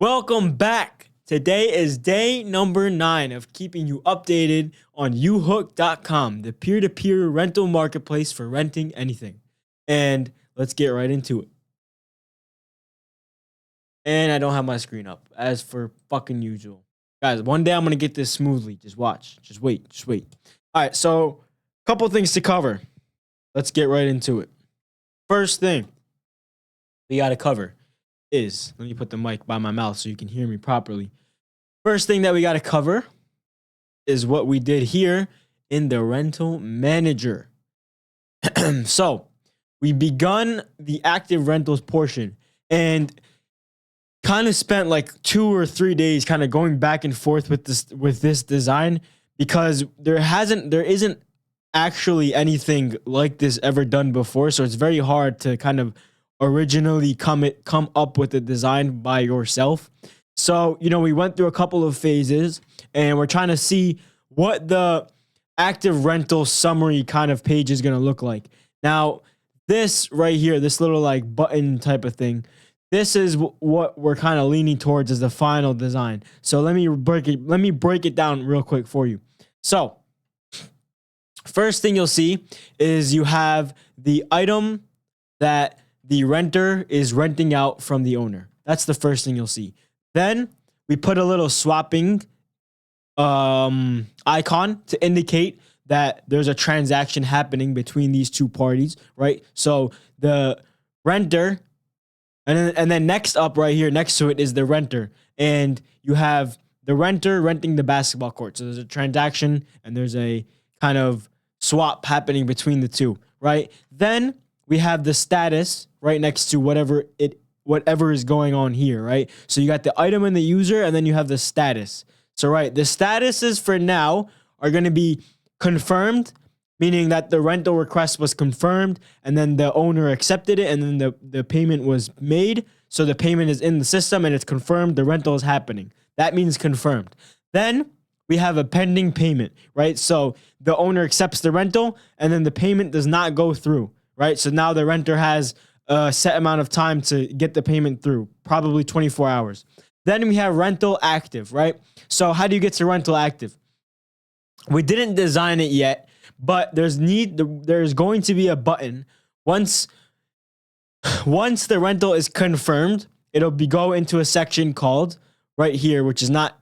Welcome back. Today is day number 9 of keeping you updated on YouHook.com, the peer-to-peer rental marketplace for renting anything. And let's get right into it. And I don't have my screen up, as for fucking usual. Guys, one day I'm going to get this smoothly. Just watch. Just wait. All right, so a couple things to cover. Let's get right into it. First thing we got to cover is, let me put the mic by my mouth so you can hear me properly. First thing that we got to cover is what we did here in the rental manager. So we begun the active rentals portion and kind of spent like 2 or 3 days kind of going back and forth with this design, because there isn't actually anything like this ever done before. So it's very hard to kind of originally come up with a design by yourself. So, we went through a couple of phases and we're trying to see what the active rental summary kind of page is going to look like. Now, this right here, this little like button type of thing, this is what we're kind of leaning towards as the final design. So let me break it down real quick for you. So first thing you'll see is you have the item that the renter is renting out from the owner. That's the first thing you'll see. Then we put a little swapping icon to indicate that there's a transaction happening between these two parties, right? So the renter, and then next up right here next to it is the renter. And you have the renter renting the basketball court. So there's a transaction and there's a kind of swap happening between the two, right? Then we have the status right next to whatever is going on here, right? So you got the item and the user, and then you have the status. So, right, the statuses for now are going to be confirmed, meaning that the rental request was confirmed, and then the owner accepted it, and then the payment was made. So the payment is in the system, and it's confirmed. The rental is happening. That means confirmed. Then we have a pending payment, right? So the owner accepts the rental, and then the payment does not go through, right? So now the renter has a set amount of time to get the payment through, probably 24 hours. Then we have rental active, right? So how do you get to rental active? We didn't design it yet, but there's going to be a button. Once the rental is confirmed, it'll go into a section called right here, which is not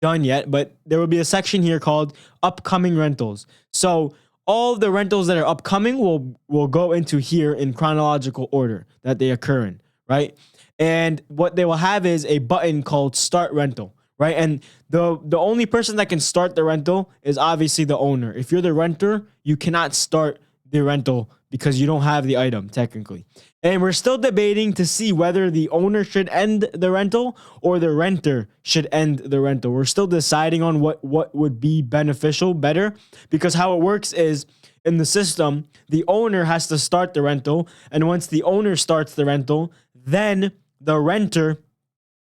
done yet, but there will be a section here called upcoming rentals. So all of the rentals that are upcoming will go into here in chronological order that they occur in, right? And what they will have is a button called start rental, right? And the only person that can start the rental is obviously the owner. If you're the renter, you cannot start the rental because you don't have the item technically. And we're still debating to see whether the owner should end the rental or the renter should end the rental. We're still deciding on what would be beneficial better, because how it works is in the system, the owner has to start the rental. And once the owner starts the rental, then the renter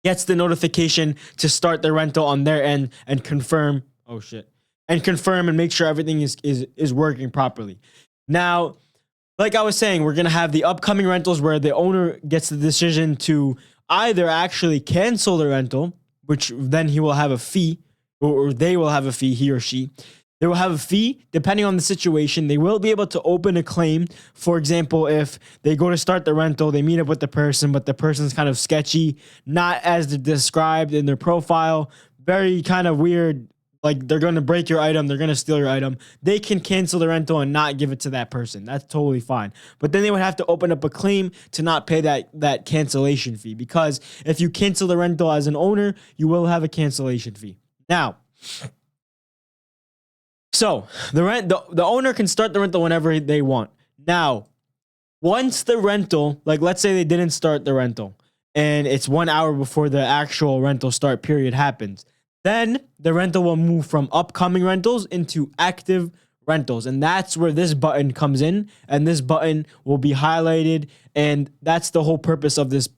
gets the notification to start the rental on their end and confirm. Oh shit. And confirm and make sure everything is working properly. Now, like I was saying, we're going to have the upcoming rentals where the owner gets the decision to either actually cancel the rental, which then he will have a fee, or they will have a fee, he or she. They will have a fee depending on the situation. They will be able to open a claim. For example, if they go to start the rental, they meet up with the person, but the person's kind of sketchy, not as described in their profile, very kind of weird. Like they're going to break your item, they're going to steal your item. They can cancel the rental and not give it to that person. That's totally fine. But then they would have to open up a claim to not pay that cancellation fee, because if you cancel the rental as an owner, you will have a cancellation fee. Now, so the owner can start the rental whenever they want. Now, once the rental, like let's say they didn't start the rental and it's 1 hour before the actual rental start period happens, then the rental will move from upcoming rentals into active rentals. And that's where this button comes in. And this button will be highlighted. And that's the whole purpose of this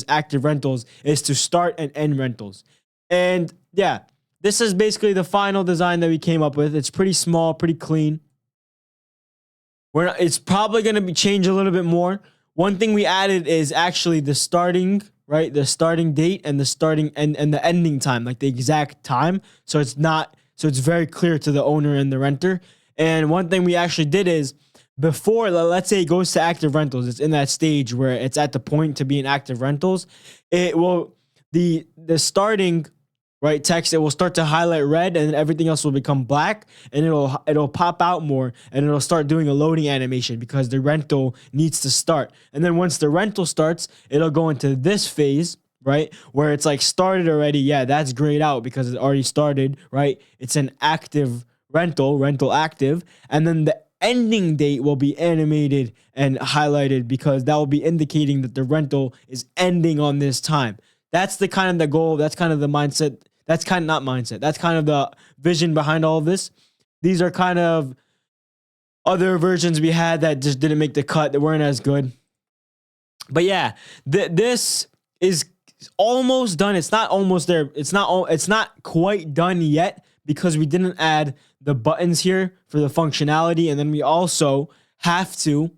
active rentals, is to start and end rentals. And yeah, this is basically the final design that we came up with. It's pretty small, pretty clean. It's probably going to be changed a little bit more. One thing we added is actually the starting right? The starting date and the starting and the ending time, like the exact time. So it's very clear to the owner and the renter. And one thing we actually did is before, let's say it goes to active rentals, it's in that stage where it's at the point to be in active rentals. It will the starting right text, it will start to highlight red and everything else will become black, and it'll pop out more and it'll start doing a loading animation because the rental needs to start. And then once the rental starts, it'll go into this phase, right, where it's like started already. Yeah, that's grayed out because it already started, right? It's an active rental active. And then the ending date will be animated and highlighted because that will be indicating that the rental is ending on this time. That's the kind of the goal. That's kind of the mindset. That's kind of not mindset. That's kind of the vision behind all of this. These are kind of other versions we had that just didn't make the cut, that weren't as good. But yeah, this is almost done. It's not almost there. It's not quite done yet because we didn't add the buttons here for the functionality. And then we also have to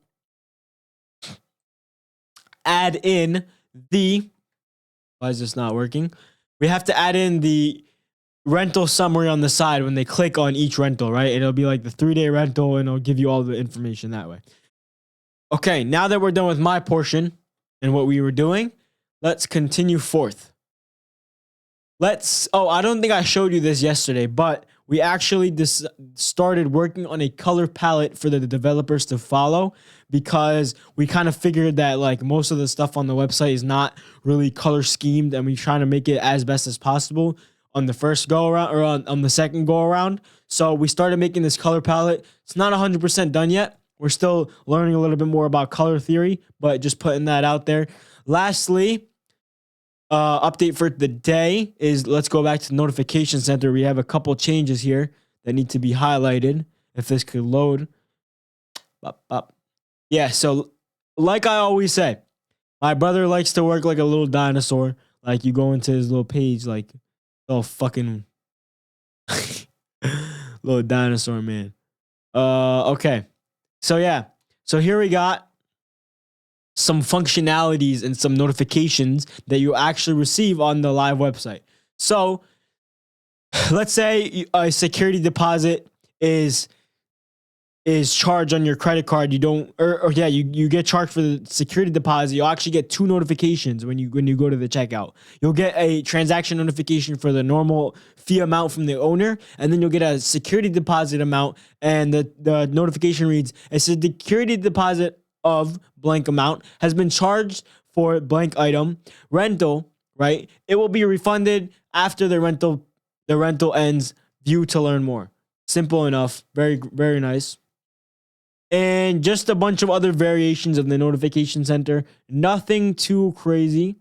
add in the, why is this not working? We have to add in the rental summary on the side when they click on each rental, right? It'll be like the 3-day rental and it'll give you all the information that way. Okay, now that we're done with my portion and what we were doing, let's continue forth. I don't think I showed you this yesterday, but we actually started working on a color palette for the developers to follow because we kind of figured that like most of the stuff on the website is not really color schemed, and we're trying to make it as best as possible on the first go around or on the second go around. So we started making this color palette. It's not 100% done yet. We're still learning a little bit more about color theory, but just putting that out there. Lastly, update for the day is, let's go back to the notification center. We have a couple changes here that need to be highlighted. If this could load. Yeah, so like I always say, my brother likes to work like a little dinosaur. Like you go into his little page, like, oh, fucking little dinosaur, man. Okay. So yeah. So here we got some functionalities and some notifications that you actually receive on the live website. So let's say a security deposit is charged on your credit card. You don't, you get charged for the security deposit. You'll actually get 2 notifications when you go to the checkout. You'll get a transaction notification for the normal fee amount from the owner, and then you'll get a security deposit amount, and the notification reads, "A security deposit of blank amount has been charged for blank item rental," right? It will be refunded after the rental ends. View to learn more. Simple enough. Very, very nice. And just a bunch of other variations of the notification center. Nothing too crazy,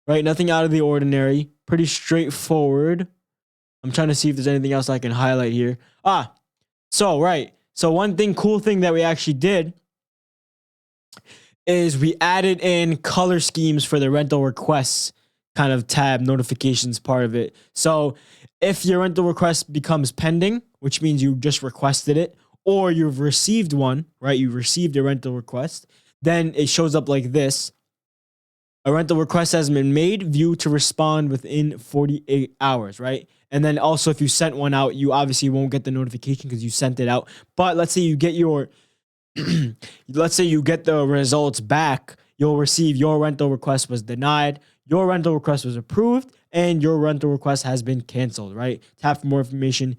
right? Nothing out of the ordinary. Pretty straightforward. I'm trying to see if there's anything else I can highlight here. So one cool thing that we actually did is we added in color schemes for the rental requests kind of tab notifications part of it. So if your rental request becomes pending, which means you just requested it, or you've received one, right? You received a rental request, then it shows up like this. A rental request has been made, view to respond within 48 hours, right? And then also if you sent one out, you obviously won't get the notification because you sent it out. But let's say you get let's say you get the results back, you'll receive your rental request was denied, your rental request was approved, and your rental request has been canceled, right? Tap for more information.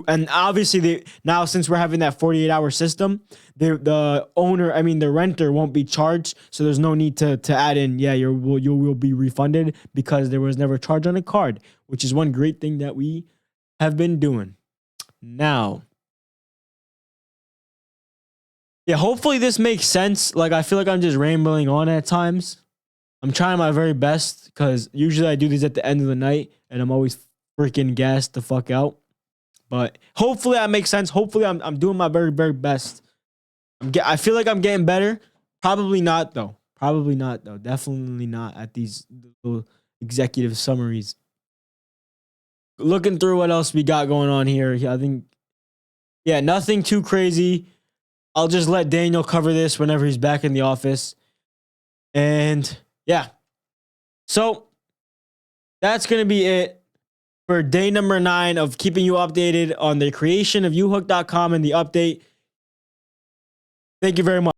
And obviously now since we're having that 48-hour system, the renter won't be charged, so there's no need to add in, you will be refunded because there was never a charge on a card, which is one great thing that we have been doing. Now, yeah, hopefully this makes sense. Like, I feel like I'm just rambling on at times. I'm trying my very best because usually I do these at the end of the night and I'm always freaking gassed the fuck out. But hopefully that makes sense. Hopefully I'm doing my very, very best. I feel like I'm getting better. Probably not though. Definitely not at these little executive summaries. Looking through what else we got going on here. I think, nothing too crazy. I'll just let Daniel cover this whenever he's back in the office. And yeah, So that's going to be it for day number 9 of keeping you updated on the creation of YouHook.com and the update. Thank you very much.